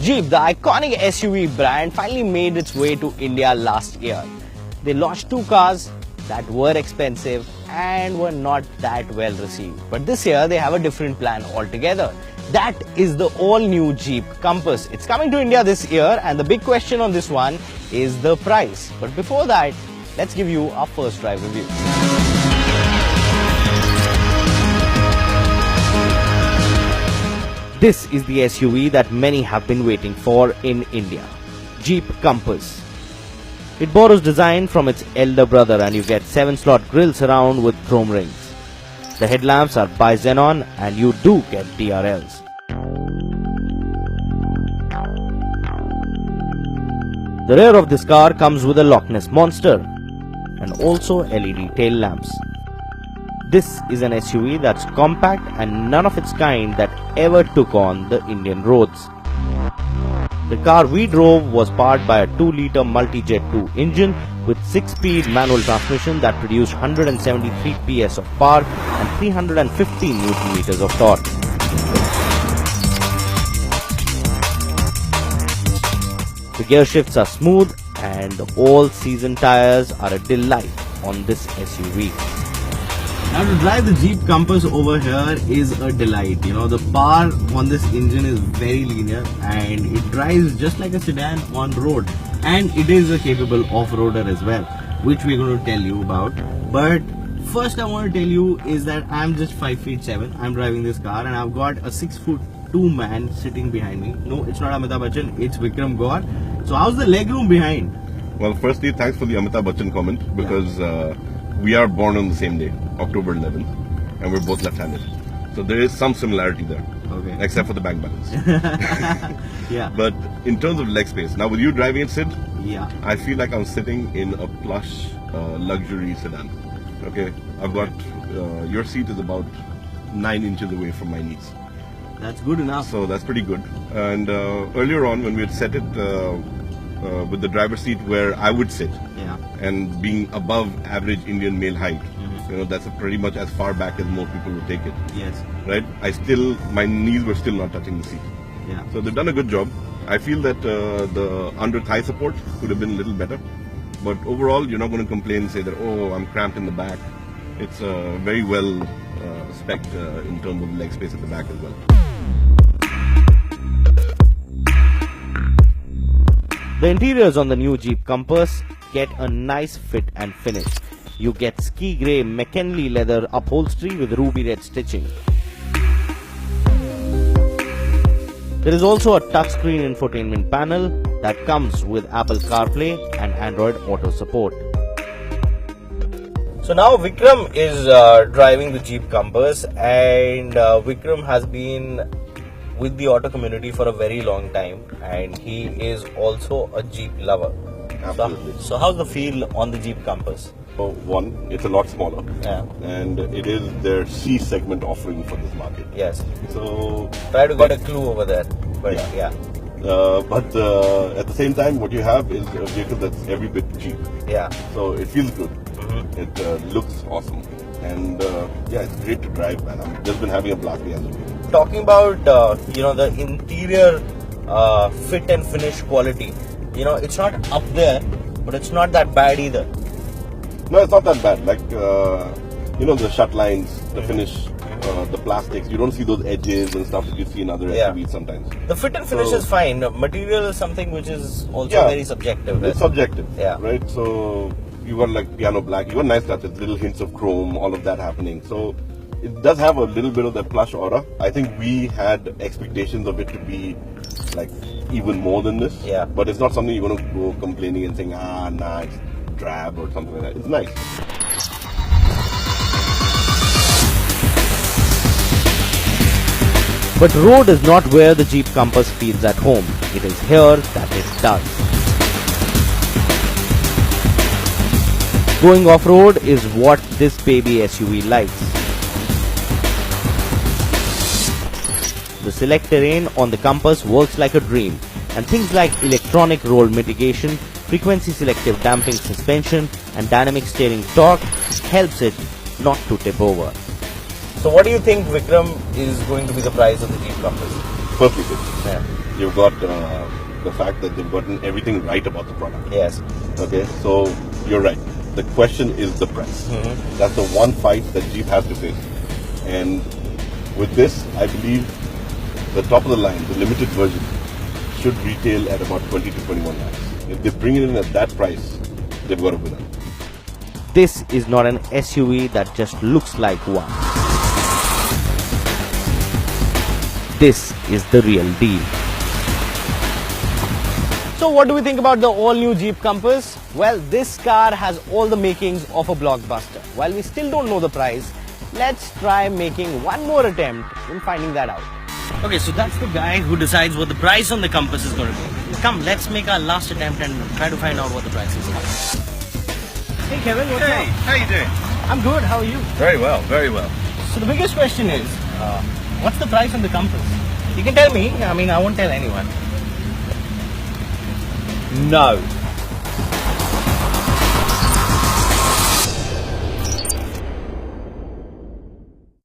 Jeep, the iconic SUV brand, finally made its way to India last year. They launched two cars that were expensive and were not that well received. But this year they have a different plan altogether. That is the all-new Jeep Compass. It's coming to India this year, and the big question on this one is the price. But before that, let's give you our first drive review. This is the SUV that many have been waiting for in India, Jeep Compass. It borrows design from its elder brother, and you get 7-slot grille surround with chrome rings. The headlamps are by xenon, and you do get DRLs. The rear of this car comes with a Loch Ness Monster and also LED tail lamps. This is an SUV that's compact and none of its kind that ever took on the Indian roads. The car we drove was powered by a 2-liter multi-jet 2 engine with 6-speed manual transmission that produced 173 PS of power and 315 Nm of torque. The gear shifts are smooth and the all-season tires are a delight on this SUV. Now to drive the Jeep Compass over here is a delight. You know, the power on this engine is very linear and it drives just like a sedan on road. And it is a capable off-roader as well, which we're going to tell you about. But first I want to tell you is that I'm just 5'7". I'm driving this car and I've got a 6'2" man sitting behind me. No, it's not Amitabh Bachchan, it's Vikram Gaur. So how's the legroom behind? Well, firstly, thanks for the Amitabh Bachchan comment because we are born on the same day, October 11th, and we're both left-handed. So there is some similarity there, okay, except for the bank balance. Yeah. But in terms of leg space, now with you driving it, Sid, yeah, I feel like I'm sitting in a plush luxury sedan. Okay, I've got your seat is about 9 inches away from my knees. That's good enough. So that's pretty good. And earlier on, when we had set it with the driver's seat where I would sit, yeah, and being above average Indian male height, you know, that's pretty much as far back as most people would take it. yes, Right? My knees were still not touching the seat. yeah. So they've done a good job. I feel that the under thigh support could have been a little better. But overall, you're not going to complain and say that, oh, I'm cramped in the back. It's very well spec'd in terms of leg space at the back as well. The interiors on the new Jeep Compass get a nice fit and finish. You get ski grey McKinley leather upholstery with ruby red stitching. There is also a touchscreen infotainment panel that comes with Apple CarPlay and Android Auto support. So now Vikram is driving the Jeep Compass, and Vikram has been with the auto community for a very long time, and he is also a Jeep lover. Absolutely. So how's the feel on the Jeep Compass? So one, it's a lot smaller. Yeah. And it is their C segment offering for this market. Yes. So Try to get a clue over there. But yeah. But at the same time, what you have is a vehicle that's every bit Jeep. Yeah. So it feels good. It looks awesome. And yeah, it's great to drive, man. I've just been having a blast behind the wheel. Talking about the interior fit and finish quality, it's not up there, but it's not that bad either. No, it's not that bad. Like the shut lines, the finish, the plastics. You don't see those edges and stuff that you see in other SUVs sometimes. The fit and finish is fine. Material is something which is also very subjective. It's subjective, yeah, right? So you got like piano black, you got nice touches, little hints of chrome, all of that happening. So it does have a little bit of that plush aura. I think we had expectations of it to be like even more than this. Yeah. But it's not something you're going to go complaining and saying, nah, it's drab or something like that. It's nice. But road is not where the Jeep Compass feels at home. It is here that it does. Going off-road is what this baby SUV likes. The select terrain on the Compass works like a dream, and things like electronic roll mitigation, frequency selective damping suspension and dynamic steering torque helps it not to tip over. So what do you think, Vikram, is going to be the price of the Jeep Compass? Perfectly good. Yeah. You've got the fact that they've gotten everything right about the product. Yes. Okay, so you're right. The question is the price. That's the one fight that Jeep has to face. And with this, I believe the top of the line, the limited version, should retail at about 20 to 21 lakhs. If they bring it in at that price, they've got a winner. This is not an SUV that just looks like one. This is the real deal. So what do we think about the all-new Jeep Compass? Well, this car has all the makings of a blockbuster. While we still don't know the price, let's try making one more attempt in finding that out. Okay, so that's the guy who decides what the price on the Compass is going to be. Come, let's make our last attempt and try to find out what the price is. Hey Kevin, what's up? How you doing? I'm good, how are you? Very well, very well. So the biggest question is, what's the price on the Compass? You can tell me, I mean I won't tell anyone. No.